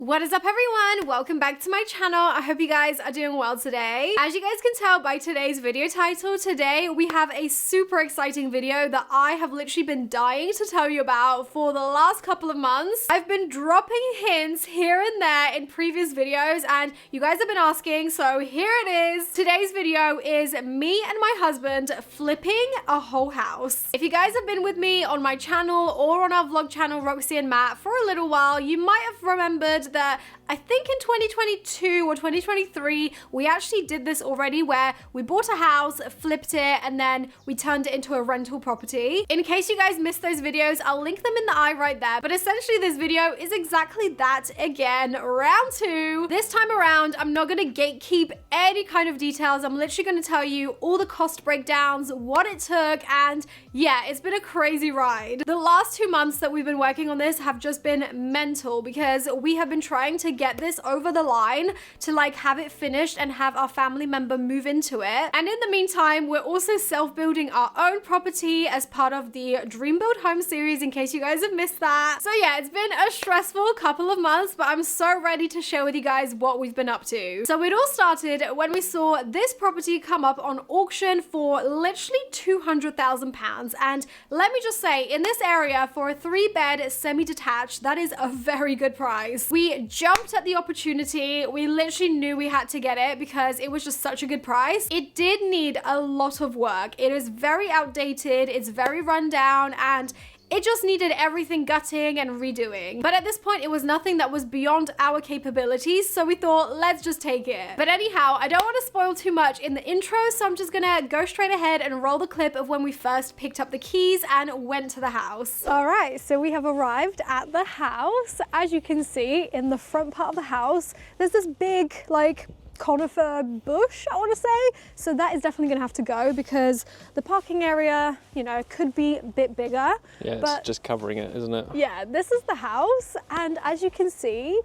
What is up, everyone? Welcome back to my channel. I hope you guys are doing well today. As you guys can tell by today's video title, today we have a super exciting video that I have literally been dying to tell you about for the last couple of months. I've been dropping hints here and there in previous videos and you guys have been asking, so here it is. Today's video is me and my husband flipping a whole house. If you guys have been with me on my channel or on our vlog channel, Roxy and Matt, for a little while, you might have remembered that I think in 2022 or 2023, we actually did this already where we bought a house, flipped it, and then we turned it into a rental property. In case you guys missed those videos, I'll link them in the eye right there. But essentially this video is exactly that again, round two. This time around, I'm not gonna gatekeep any kind of details. I'm literally gonna tell you all the cost breakdowns, what it took, and yeah, it's been a crazy ride. The last 2 months that we've been working on this have just been mental because we have been trying to get this over the line to like have it finished and have our family member move into it. And in the meantime, we're also self-building our own property as part of the Dream Build Home series, in case you guys have missed that. So yeah, it's been a stressful couple of months, but I'm so ready to share with you guys what we've been up to. So it all started when we saw this property come up on auction for literally £200,000. And let me just say, in this area for a 3-bed semi-detached, that is a very good price. We jumped at the opportunity. We literally knew we had to get it because it was just such a good price. It did need a lot of work. It is very outdated, it's very run down, and it just needed everything gutting and redoing. But at this point, it was nothing that was beyond our capabilities, so we thought, let's just take it. But anyhow, I don't want to spoil too much in the intro, so I'm just gonna go straight ahead and roll the clip of when we first picked up the keys and went to the house. All right, so we have arrived at the house. As you can see, in the front part of the house, there's this big, like, conifer bush, I want to say. So that is definitely gonna have to go because the parking area, you know, could be a bit bigger. Yeah, it's just covering it, isn't it? Yeah, this is the house, and as you can see,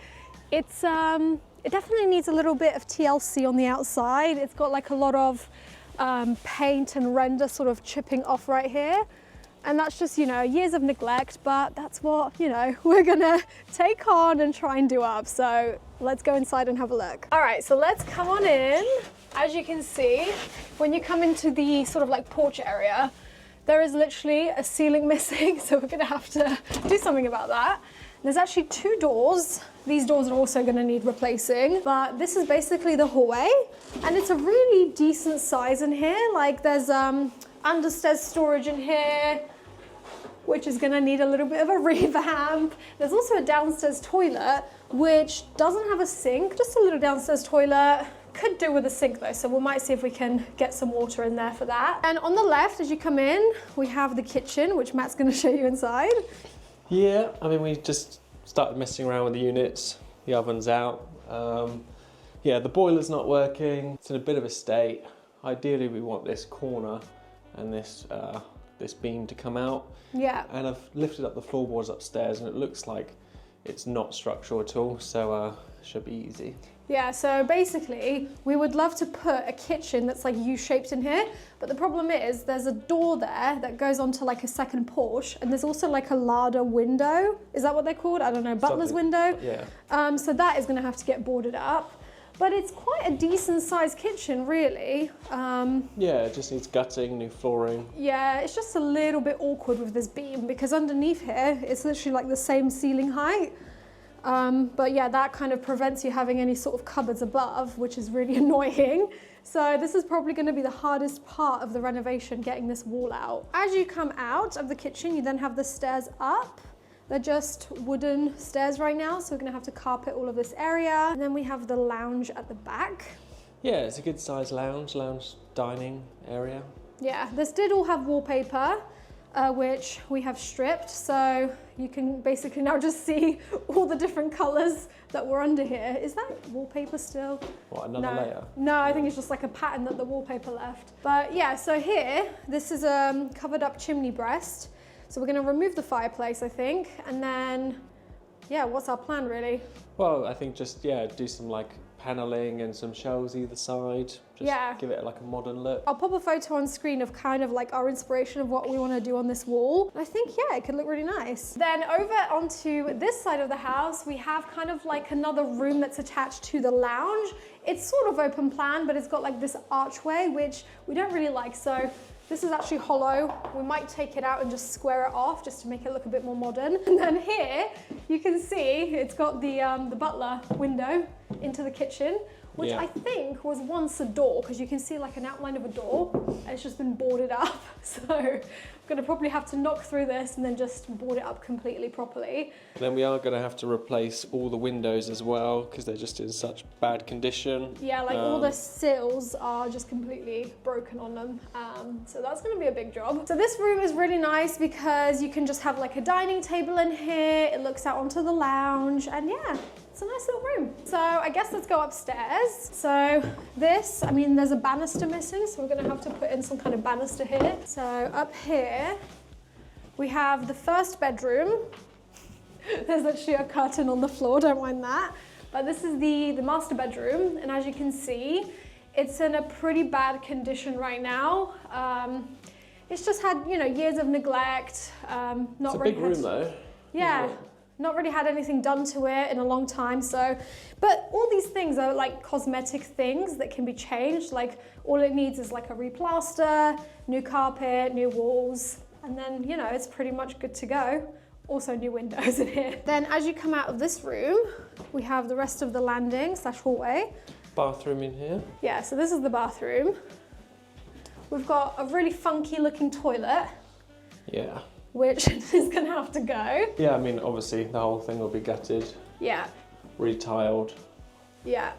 it's it definitely needs a little bit of TLC on the outside. It's got like a lot of paint and render sort of chipping off right here. And that's just, you know, years of neglect, but that's what, you know, we're gonna take on and try and do up. So let's go inside and have a look. All right, so let's come on in. As you can see, when you come into the sort of like porch area, there is literally a ceiling missing. So we're gonna have to do something about that. There's actually 2 doors. These doors are also gonna need replacing, but this is basically the hallway. And it's a really decent size in here. Like there's understairs storage in here, which is gonna need a little bit of a revamp. There's also a downstairs toilet, which doesn't have a sink, just a little downstairs toilet. Could do with a sink though, so we might see if we can get some water in there for that. And on the left, as you come in, we have the kitchen, which Matt's gonna show you inside. Yeah, I mean, we just started messing around with the units. The oven's out. Yeah, the boiler's not working. It's in a bit of a state. Ideally, we want this corner and this beam to come out. Yeah. And I've lifted up the floorboards upstairs and it looks like it's not structural at all, so should be easy. Yeah, so basically we would love to put a kitchen that's like U-shaped in here, but the problem is there's a door there that goes onto like a second porch, and there's also like a larder window. Is that what they're called? I don't know, butler's window. Yeah. So that is gonna have to get boarded up. But it's quite a decent sized kitchen, really. Yeah, it just needs gutting, new flooring. Yeah, it's just a little bit awkward with this beam because underneath here, it's literally like the same ceiling height. But yeah, that kind of prevents you having any sort of cupboards above, which is really annoying. So this is probably going to be the hardest part of the renovation, getting this wall out. As you come out of the kitchen, you then have the stairs up. They're just wooden stairs right now, so we're gonna have to carpet all of this area. And then we have the lounge at the back. Yeah, it's a good size lounge dining area. Yeah, this did all have wallpaper, which we have stripped. So you can basically now just see all the different colors that were under here. Is that wallpaper still? What, another layer? No, I think it's just like a pattern that the wallpaper left. But yeah, so here, this is a covered up chimney breast. So we're gonna remove the fireplace, I think, and then yeah, what's our plan really? Well, I think just, yeah, do some like paneling and some shelves either side. Just give it like a modern look. I'll pop a photo on screen of kind of like our inspiration of what we want to do on this wall. I think, yeah, it could look really nice. Then over onto this side of the house, we have kind of like another room that's attached to the lounge. It's sort of open plan, but it's got like this archway, which we don't really like. So this is actually hollow. We might take it out and just square it off just to make it look a bit more modern. And then here, you can see it's got the butler window into the kitchen, which I think was once a door, because you can see like an outline of a door, and it's just been boarded up. So I'm gonna probably have to knock through this and then just board it up completely properly. And then we are gonna have to replace all the windows as well, because they're just in such bad condition. Yeah, like all the sills are just completely broken on them. So that's gonna be a big job. So this room is really nice because you can just have like a dining table in here. It looks out onto the lounge, and yeah, it's a nice little room. So I guess let's go upstairs. So this, I mean, there's a banister missing, so we're gonna have to put in some kind of banister here. So up here, we have the first bedroom. There's actually a curtain on the floor, don't mind that. But this is the master bedroom, and as you can see, it's in a pretty bad condition right now. It's just had, you know, years of neglect. It's a big room though. Yeah. Not really had anything done to it in a long time, so, but all these things are like cosmetic things that can be changed. Like all it needs is like a replaster, new carpet, new walls, and then, you know, it's pretty much good to go. Also new windows in here. Then as you come out of this room, we have the rest of the landing / hallway. Bathroom in here. Yeah, so this is the bathroom. We've got a really funky looking toilet. Yeah. Which is gonna have to go. Yeah, I mean, obviously the whole thing will be gutted. Yeah. Retiled. Yeah.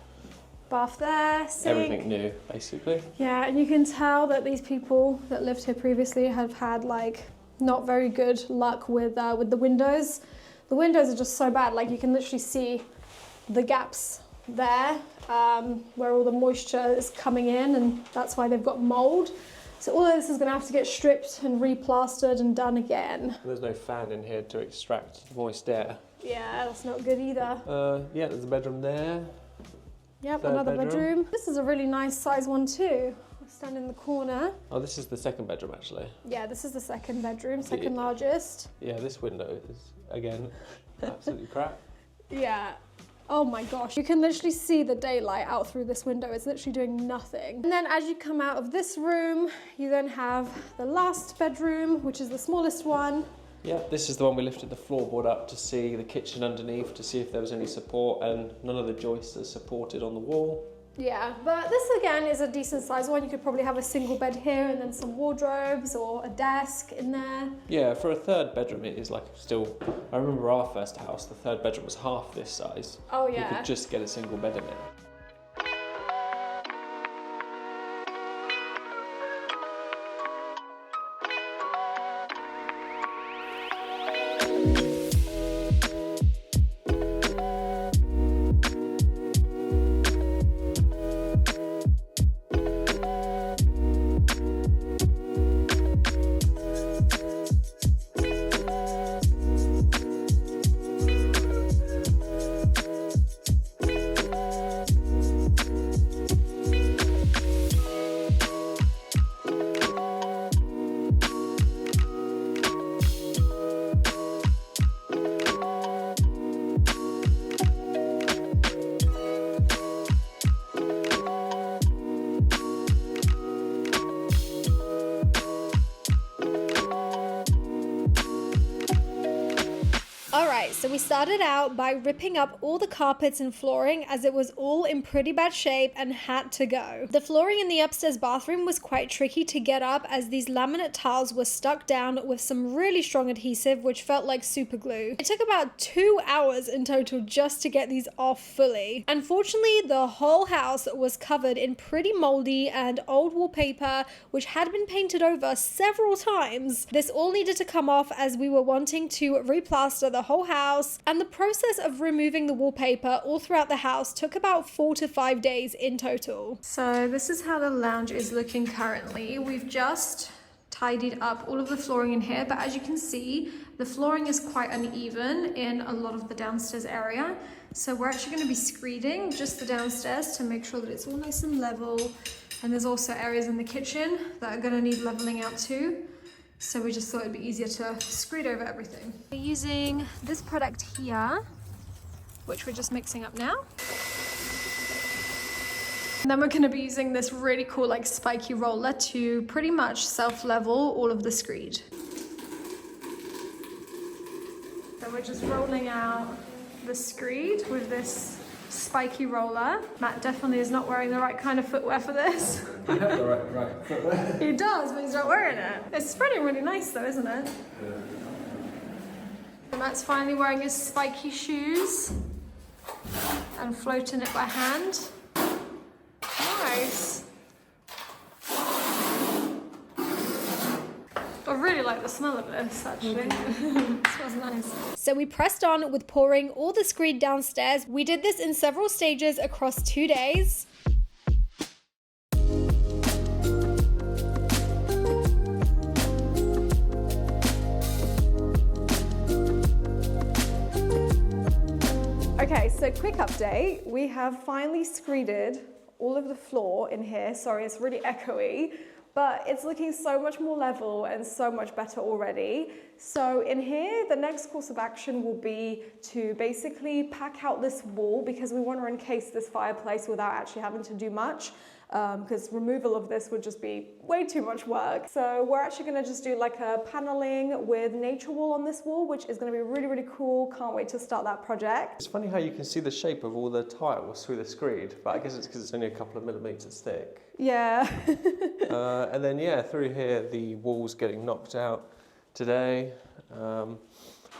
Bath there, sink. Everything new, basically. Yeah, and you can tell that these people that lived here previously have had like not very good luck with the windows. The windows are just so bad. Like you can literally see the gaps there where all the moisture is coming in, and that's why they've got mold. So all of this is going to have to get stripped and replastered and done again. There's no fan in here to extract moist air. Yeah, that's not good either. Yeah, there's a bedroom there. Yep, another bedroom. This is a really nice size one too. I'll stand in the corner. Oh, this is the second bedroom actually. Yeah, this is the second bedroom, second largest. Yeah, this window is, again, absolutely crap. Yeah. Oh my gosh, you can literally see the daylight out through this window. It's literally doing nothing. And then as you come out of this room, you then have the last bedroom, which is the smallest one. Yeah, this is the one we lifted the floorboard up to see the kitchen underneath, to see if there was any support, and none of the joists are supported on the wall. Yeah, but this again is a decent size one. You could probably have a single bed here and then some wardrobes or a desk in there. Yeah, for a third bedroom it is like still, I remember our first house, the third bedroom was half this size. Oh yeah. You could just get a single bed in it. So we started out by ripping up all the carpets and flooring as it was all in pretty bad shape and had to go. The flooring in the upstairs bathroom was quite tricky to get up as these laminate tiles were stuck down with some really strong adhesive which felt like super glue. It took about 2 hours in total just to get these off fully. Unfortunately, the whole house was covered in pretty moldy and old wallpaper which had been painted over several times. This all needed to come off as we were wanting to replaster the whole house, and the process of removing the wallpaper all throughout the house took about 4 to 5 days in total. So this is how the lounge is looking currently. We've just tidied up all of the flooring in here, but as you can see, The flooring is quite uneven in a lot of the downstairs area. So we're actually going to be screeding just the downstairs to make sure that it's all nice and level. And there's also areas in the kitchen that are going to need leveling out too. So we just thought it'd be easier to screed over everything. We're using this product here, which we're just mixing up now. And then we're going to be using this really cool like spiky roller to pretty much self-level all of the screed. So we're just rolling out the screed with this spiky roller. Matt definitely is not wearing the right kind of footwear for this. I have the right footwear. He does, but he's not wearing it. It's spreading really nice though, isn't it? Yeah. And Matt's finally wearing his spiky shoes and floating it by hand. Nice. I really like the smell of this, actually. It smells nice. So we pressed on with pouring all the screed downstairs. We did this in several stages across 2 days. Okay, so quick update. We have finally screeded all of the floor in here. Sorry, it's really echoey, but it's looking so much more level and so much better already. So in here, the next course of action will be to basically pack out this wall because we want to encase this fireplace without actually having to do much. Because removal of this would just be way too much work. So we're actually going to just do like a paneling with nature wall on this wall, which is going to be really, really cool. Can't wait to start that project. It's funny how you can see the shape of all the tiles through the screed, but I guess it's because it's only a couple of millimeters thick. Yeah. And then yeah, through here the wall's getting knocked out today.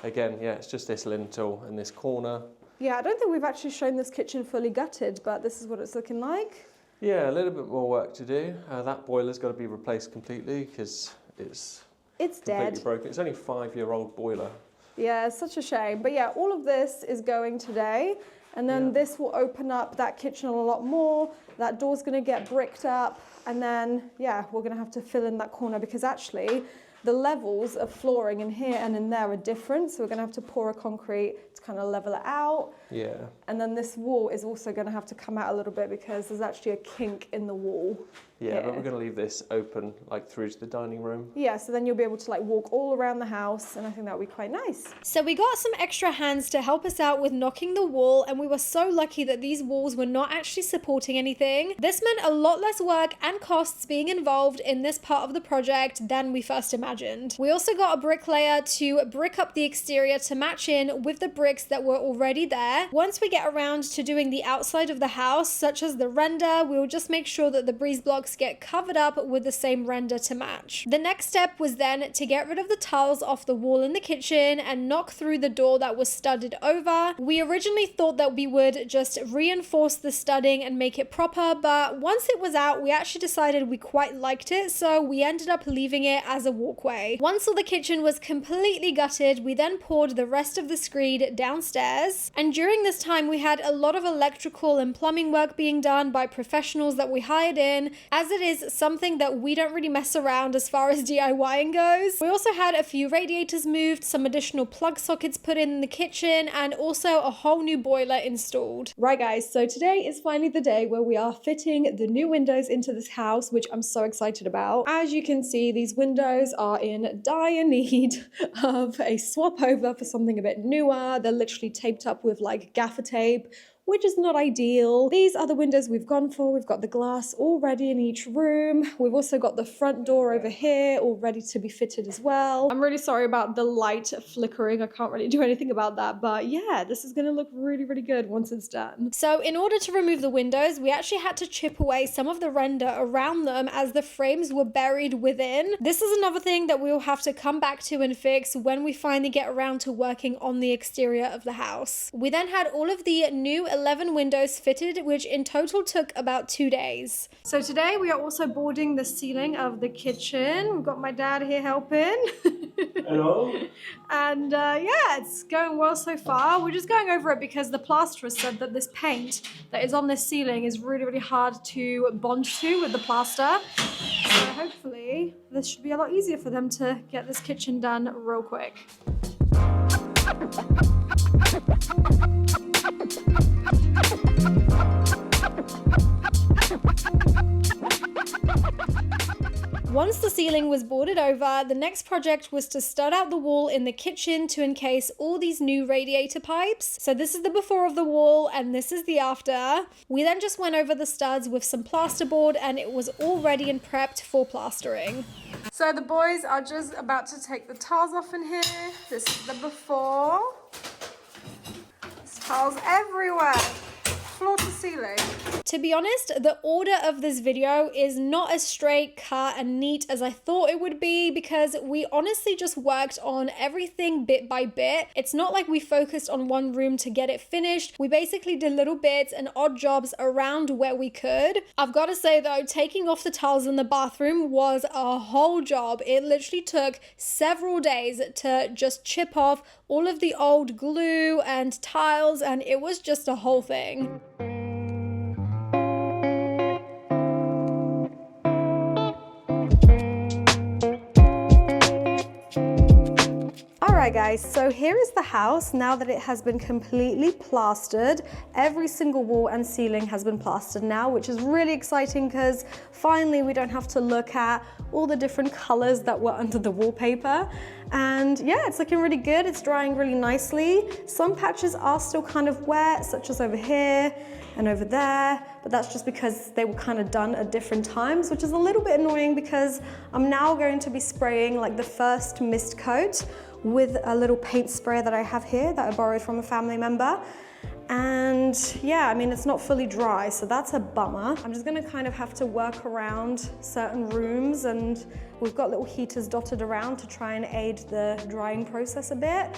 Again, yeah, it's just this lintel and this corner. Yeah, I don't think we've actually shown this kitchen fully gutted, but this is what it's looking like. Yeah, a little bit more work to do. That boiler's got to be replaced completely because it's completely dead. broken. It's only a 5-year-old boiler. Yeah, it's such a shame. But yeah, all of this is going today. And then this will open up that kitchen a lot more. That door's going to get bricked up. And then, yeah, we're going to have to fill in that corner because actually the levels of flooring in here and in there are different. So we're going to have to pour a concrete to kind of level it out. Yeah. And then this wall is also going to have to come out a little bit because there's actually a kink in the wall. Yeah, but we're going to leave this open like through to the dining room. Yeah, so then you'll be able to like walk all around the house and I think that would be quite nice. So we got some extra hands to help us out with knocking the wall and we were so lucky that these walls were not actually supporting anything. This meant a lot less work and costs being involved in this part of the project than we first imagined. We also got a bricklayer to brick up the exterior to match in with the bricks that were already there. Once we get around to doing the outside of the house, such as the render, we'll just make sure that the breeze blocks get covered up with the same render to match. The next step was then to get rid of the tiles off the wall in the kitchen and knock through the door that was studded over. We originally thought that we would just reinforce the studding and make it proper, but once it was out, we actually decided we quite liked it, so we ended up leaving it as a walkway. Once all the kitchen was completely gutted, we then poured the rest of the screed downstairs, and during this time we had a lot of electrical and plumbing work being done by professionals that we hired in, as it is something that we don't really mess around as far as DIYing goes. We also had a few radiators moved, some additional plug sockets put in the kitchen, and also a whole new boiler installed. Right guys, so today is finally the day where we are fitting the new windows into this house, which I'm so excited about. As you can see, these windows are in dire need of a swap over for something a bit newer. They're literally taped up with like gaffer tape, which is not ideal. These are the windows we've gone for. We've got the glass all ready in each room. We've also got the front door over here all ready to be fitted as well. I'm really sorry about the light flickering. I can't really do anything about that, but yeah, this is gonna look really, really good once it's done. So in order to remove the windows, we actually had to chip away some of the render around them as the frames were buried within. This is another thing that we will have to come back to and fix when we finally get around to working on the exterior of the house. We then had all of the new 11 windows fitted, which in total took about 2 days. So today we are also boarding the ceiling of the kitchen. We've got my dad here helping. Hello. And yeah, it's going well so far. We're just going over it because the plasterer said that this paint that is on this ceiling is really, really hard to bond to with the plaster. So hopefully this should be a lot easier for them to get this kitchen done real quick. Once the ceiling was boarded over, the next project was to stud out the wall in the kitchen to encase all these new radiator pipes. So this is the before of the wall and this is the after. We then just went over the studs with some plasterboard and it was all ready and prepped for plastering. So the boys are just about to take the tiles off in here. This is the before. There's tiles everywhere, floor to ceiling. To be honest, the order of this video is not as straight, cut, and neat as I thought it would be because we honestly just worked on everything bit by bit. It's not like we focused on one room to get it finished. We basically did little bits and odd jobs around where we could. I've got to say though, taking off the tiles in the bathroom was a whole job. It literally took several days to just chip off all of the old glue and tiles, and it was just a whole thing. Alright guys, so here is the house now that it has been completely plastered. Every single wall and ceiling has been plastered now, which is really exciting because finally we don't have to look at all the different colors that were under the wallpaper. And yeah, it's looking really good. It's drying really nicely. Some patches are still kind of wet, such as over here and over there, but that's just because they were kind of done at different times, which is a little bit annoying because I'm now going to be spraying like the first mist coat with a little paint sprayer that I have here that I borrowed from a family member. And yeah, I mean, it's not fully dry, so that's a bummer. I'm just gonna kind of have to work around certain rooms, and we've got little heaters dotted around to try and aid the drying process a bit.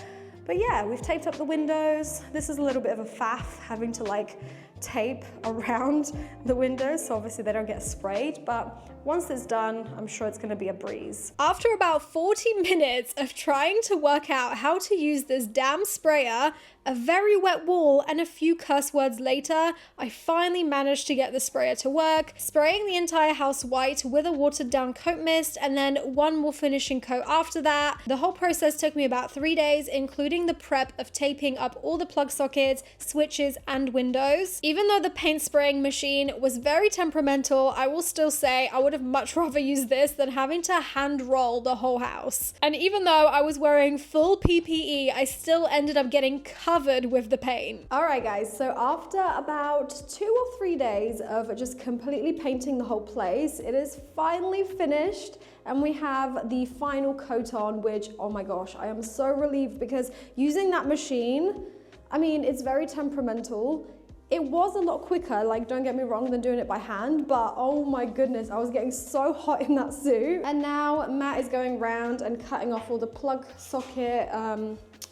But yeah, we've taped up the windows. This is a little bit of a faff, having to like tape around the windows, so obviously they don't get sprayed, but once it's done, I'm sure it's gonna be a breeze. After about 40 minutes of trying to work out how to use this damn sprayer, a very wet wall, and a few curse words later, I finally managed to get the sprayer to work, spraying the entire house white with a watered down coat mist, and then one more finishing coat after that. The whole process took me about 3 days, including the prep of taping up all the plug sockets, switches, and windows. Even though the paint spraying machine was very temperamental, I will still say I would have much rather used this than having to hand roll the whole house. And even though I was wearing full PPE, I still ended up getting covered with the paint. All right guys, so after about 2 or 3 days of just completely painting the whole place, it is finally finished and we have the final coat on, which, oh my gosh, I am so relieved because using that machine, I mean, it's very temperamental. It was a lot quicker, like don't get me wrong, than doing it by hand, but oh my goodness, I was getting so hot in that suit. And now Matt is going around and cutting off all the plug socket,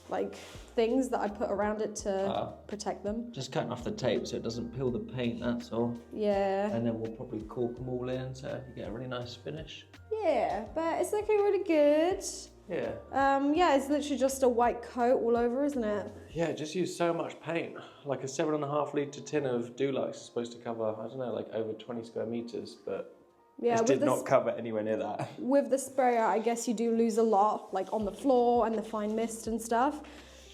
like things that I put around it to protect them. Just cutting off the tape so it doesn't peel the paint, that's all. Yeah. And then we'll probably cork them all in so you get a really nice finish. Yeah, but it's looking really good. Yeah. Yeah, it's literally just a white coat all over, isn't it? Yeah, just use so much paint. Like a 7.5 litre tin of Dulux is supposed to cover, I don't know, like over 20 square meters, but yeah, it did not cover anywhere near that. With the sprayer, I guess you do lose a lot, like on the floor and the fine mist and stuff.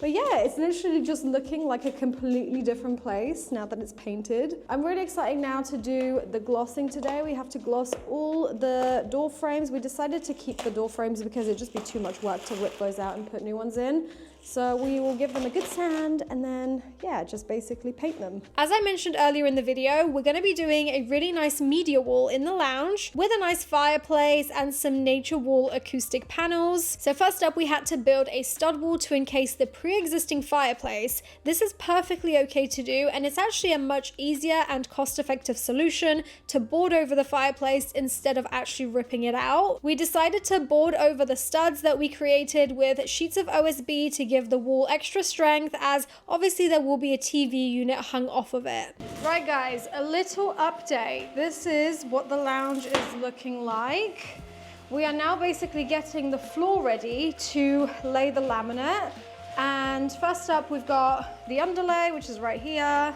But yeah, it's literally just looking like a completely different place now that it's painted. I'm really excited now to do the glossing today. We have to gloss all the door frames. We decided to keep the door frames because it'd just be too much work to rip those out and put new ones in. So we will give them a good sand and then, yeah, just basically paint them. As I mentioned earlier in the video, we're going to be doing a really nice media wall in the lounge with a nice fireplace and some nature wall acoustic panels. So first up, we had to build a stud wall to encase the pre-existing fireplace. This is perfectly okay to do, and it's actually a much easier and cost-effective solution to board over the fireplace instead of actually ripping it out. We decided to board over the studs that we created with sheets of OSB to give the wall extra strength, as obviously there will be a TV unit hung off of it. Right guys, a little update. This is what the lounge is looking like. We are now basically getting the floor ready to lay the laminate. And first up, we've got the underlay, which is right here.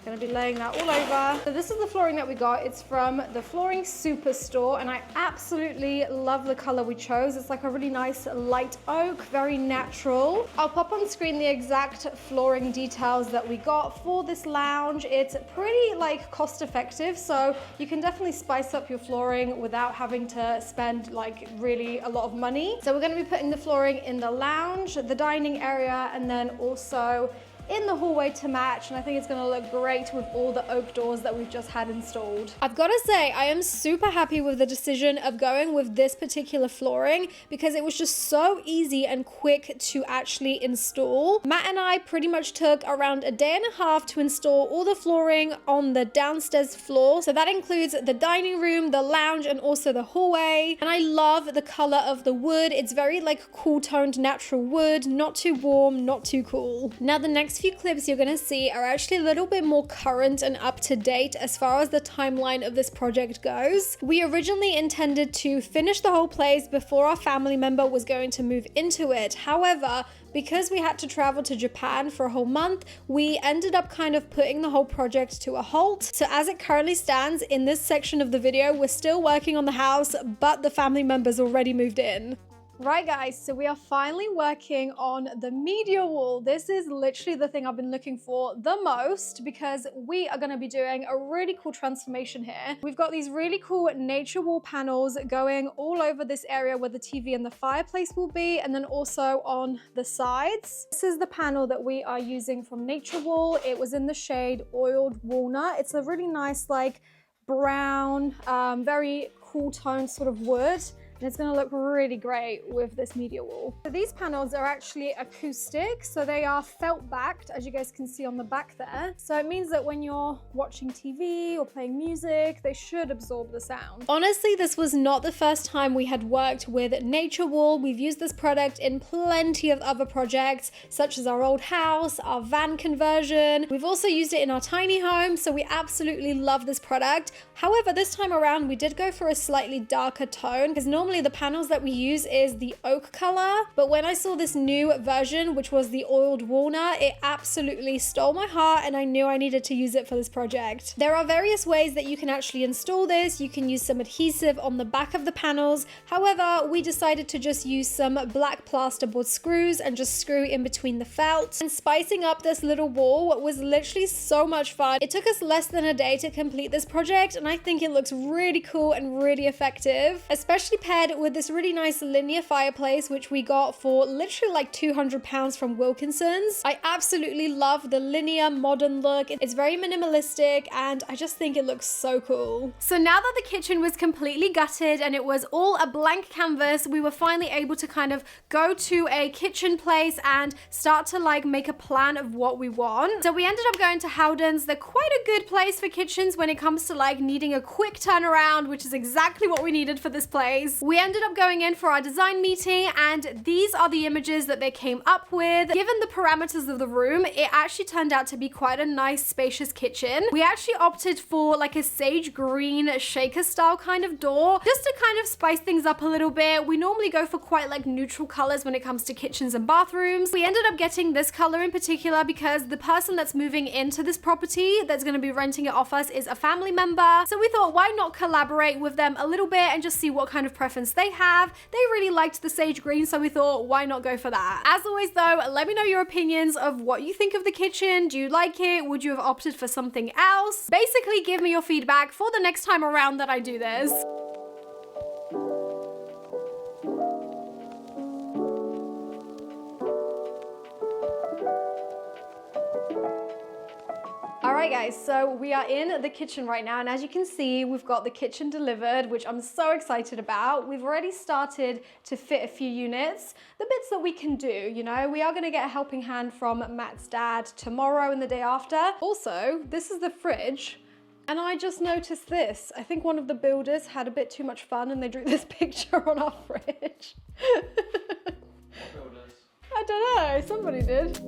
Gonna be laying that all over. So this is the flooring that we got. It's from the Flooring Superstore, and I absolutely love the color we chose. It's like a really nice light oak, very natural. I'll pop on screen the exact flooring details that we got for this lounge. It's pretty like cost effective, so you can definitely spice up your flooring without having to spend like really a lot of money. So we're gonna be putting the flooring in the lounge, the dining area, and then also in the hallway to match, and I think it's gonna look great with all the oak doors that we've just had installed. I've gotta say, I am super happy with the decision of going with this particular flooring because it was just so easy and quick to actually install. Matt and I pretty much took around a day and a half to install all the flooring on the downstairs floor. So that includes the dining room, the lounge, and also the hallway. And I love the color of the wood. It's very like cool toned natural wood, not too warm, not too cool. Now the next few clips you're gonna see are actually a little bit more current and up to date as far as the timeline of this project goes. We originally intended to finish the whole place before our family member was going to move into it. However, because we had to travel to Japan for a whole month, we ended up kind of putting the whole project to a halt. So as it currently stands in this section of the video, we're still working on the house, but the family members already moved in. Right guys, so we are finally working on the media wall. This is literally the thing I've been looking for the most because we are going to be doing a really cool transformation here. We've got these really cool nature wall panels going all over this area where the TV and the fireplace will be, and then also on the sides. This is the panel that we are using from Nature Wall. It was in the shade Oiled Walnut. It's a really nice like brown, very cool toned sort of wood. And it's gonna look really great with this media wall. So these panels are actually acoustic, so they are felt backed, as you guys can see on the back there. So it means that when you're watching TV or playing music, they should absorb the sound. Honestly, this was not the first time we had worked with Nature Wall. We've used this product in plenty of other projects, such as our old house, our van conversion. We've also used it in our tiny home, so we absolutely love this product. However, this time around, we did go for a slightly darker tone, because normally the panels that we use is the oak color, but when I saw this new version, which was the oiled walnut, it absolutely stole my heart and I knew I needed to use it for this project. There are various ways that you can actually install this. You can use some adhesive on the back of the panels. However, we decided to just use some black plasterboard screws and just screw in between the felt. And spicing up this little wall was literally so much fun. It took us less than a day to complete this project, and I think it looks really cool and really effective, especially paired with this really nice linear fireplace, which we got for literally like £200 from Wilkinson's. I absolutely love the linear modern look. It's very minimalistic and I just think it looks so cool. So now that the kitchen was completely gutted and it was all a blank canvas, we were finally able to kind of go to a kitchen place and start to like make a plan of what we want. So we ended up going to Howden's. They're quite a good place for kitchens when it comes to like needing a quick turnaround, which is exactly what we needed for this place. We ended up going in for our design meeting, and these are the images that they came up with. Given the parameters of the room, it actually turned out to be quite a nice spacious kitchen. We actually opted for like a sage green shaker style kind of door, just to kind of spice things up a little bit. We normally go for quite like neutral colors when it comes to kitchens and bathrooms. We ended up getting this color in particular because the person that's moving into this property that's going to be renting it off us is a family member. So we thought, why not collaborate with them a little bit and just see what kind of preference they have. They really liked the sage green, so we thought, why not go for that? As always though, let me know your opinions of what you think of the kitchen. Do you like it? Would you have opted for something else? Basically, give me your feedback for the next time around that I do this. Alright guys, so we are in the kitchen right now, and as you can see, we've got the kitchen delivered, which I'm so excited about. We've already started to fit a few units, the bits that we can do, you know. We are going to get a helping hand from Matt's dad tomorrow and the day after. Also, this is the fridge, and I just noticed this. I think one of the builders had a bit too much fun and they drew this picture on our fridge. Builders. I don't know, somebody did.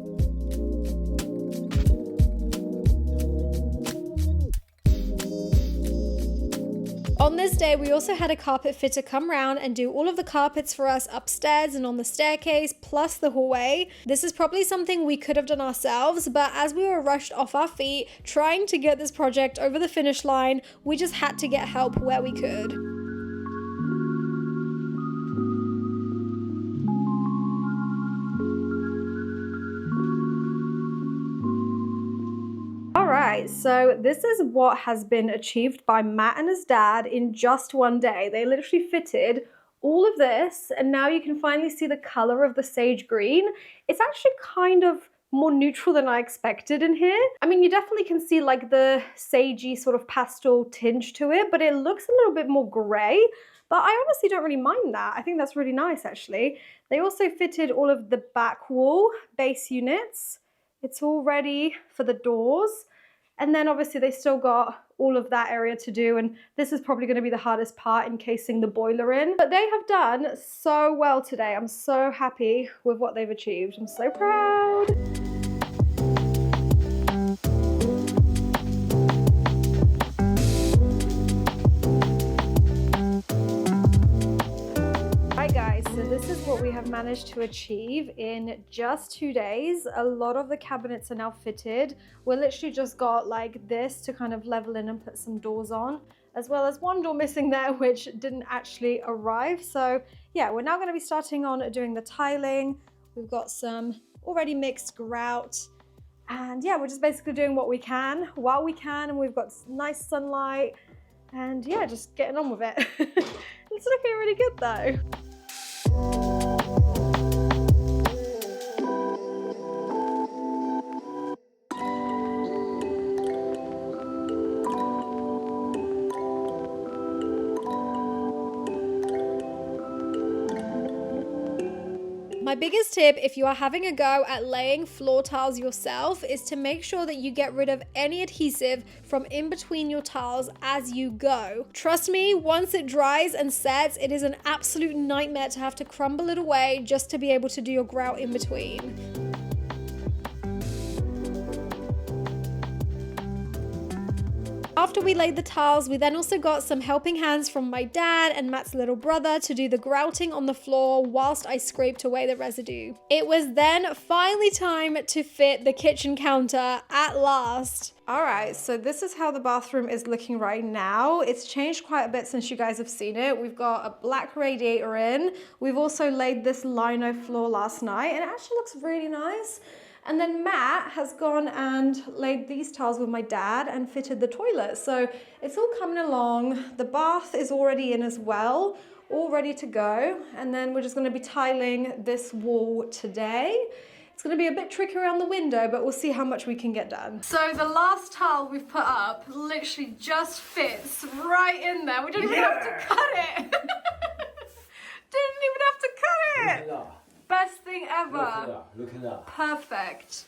On this day, we also had a carpet fitter come round and do all of the carpets for us upstairs and on the staircase, plus the hallway. This is probably something we could have done ourselves, but as we were rushed off our feet trying to get this project over the finish line, we just had to get help where we could. Alright, so this is what has been achieved by Matt and his dad in just one day. They literally fitted all of this, and now you can finally see the color of the sage green. It's actually kind of more neutral than I expected in here. I mean, you definitely can see like the sagey sort of pastel tinge to it, but it looks a little bit more gray. But I honestly don't really mind that. I think that's really nice, actually. They also fitted all of the back wall base units. It's all ready for the doors. And then obviously they still got all of that area to do, and this is probably going to be the hardest part, encasing the boiler in. But they have done so well today. I'm so happy with what they've achieved. I'm so proud. So this is what we have managed to achieve in just 2 days. A lot of the cabinets are now fitted. We're literally just got like this to kind of level in and put some doors on, as well as one door missing there which didn't actually arrive. So yeah, we're now going to be starting on doing the tiling. We've got some already mixed grout, and yeah, we're just basically doing what we can while we can, and we've got nice sunlight, and yeah, just getting on with it. It's looking really good though. My biggest tip if you are having a go at laying floor tiles yourself is to make sure that you get rid of any adhesive from in between your tiles as you go. Trust me, once it dries and sets, it is an absolute nightmare to have to crumble it away just to be able to do your grout in between. After we laid the tiles, we then also got some helping hands from my dad and Matt's little brother to do the grouting on the floor whilst I scraped away the residue. It was then finally time to fit the kitchen counter at last. Alright, so this is how the bathroom is looking right now. It's changed quite a bit since you guys have seen it. We've got a black radiator in. We've also laid this lino floor last night, and it actually looks really nice. And then Matt has gone and laid these tiles with my dad and fitted the toilet. So it's all coming along. The bath is already in as well, all ready to go. And then we're just gonna be tiling this wall today. It's gonna be a bit tricky around the window, but we'll see how much we can get done. So the last tile we've put up literally just fits right in there. We don't even have to cut it. Didn't even have to cut it. Best thing ever. Look at that. Perfect.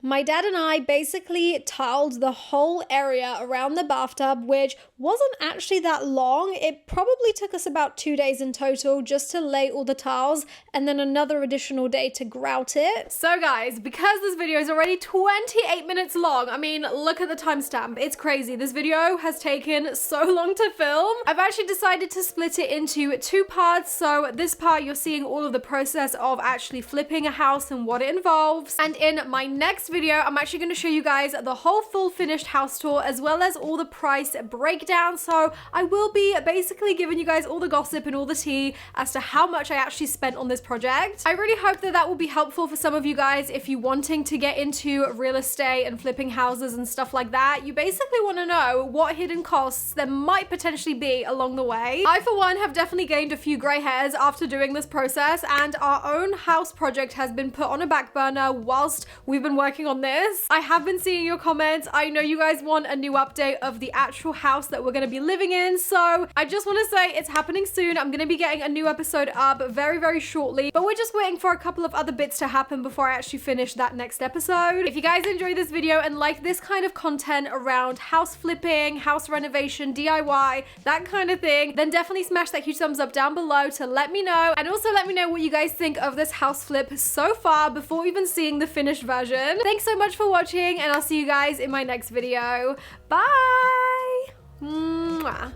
My dad and I basically tiled the whole area around the bathtub, which wasn't actually that long. It probably took us about 2 days in total just to lay all the tiles, and then another additional day to grout it. So guys, because this video is already 28 minutes long, I mean, look at the timestamp. It's crazy. This video has taken so long to film. I've actually decided to split it into 2 parts. So this part, you're seeing all of the process of actually flipping a house and what it involves. And in my next video, I'm actually going to show you guys the whole full finished house tour, as well as all the price breakdown. So I will be basically giving you guys all the gossip and all the tea as to how much I actually spent on this project. I really hope that that will be helpful for some of you guys if you're wanting to get into real estate and flipping houses and stuff like that. You basically want to know what hidden costs there might potentially be along the way. I, for one, have definitely gained a few grey hairs after doing this process, and our own house project has been put on a back burner whilst we've been working on this. I have been seeing your comments. I know you guys want a new update of the actual house that we're going to be living in, so I just want to say it's happening soon. I'm going to be getting a new episode up very, very shortly, but we're just waiting for a couple of other bits to happen before I actually finish that next episode. If you guys enjoy this video and like this kind of content around house flipping, house renovation, DIY, that kind of thing, then definitely smash that huge thumbs up down below to let me know, and also let me know what you guys think of this house flip so far before even seeing the finished version. Thank thanks so much for watching, and I'll see you guys in my next video. Bye! Mwah.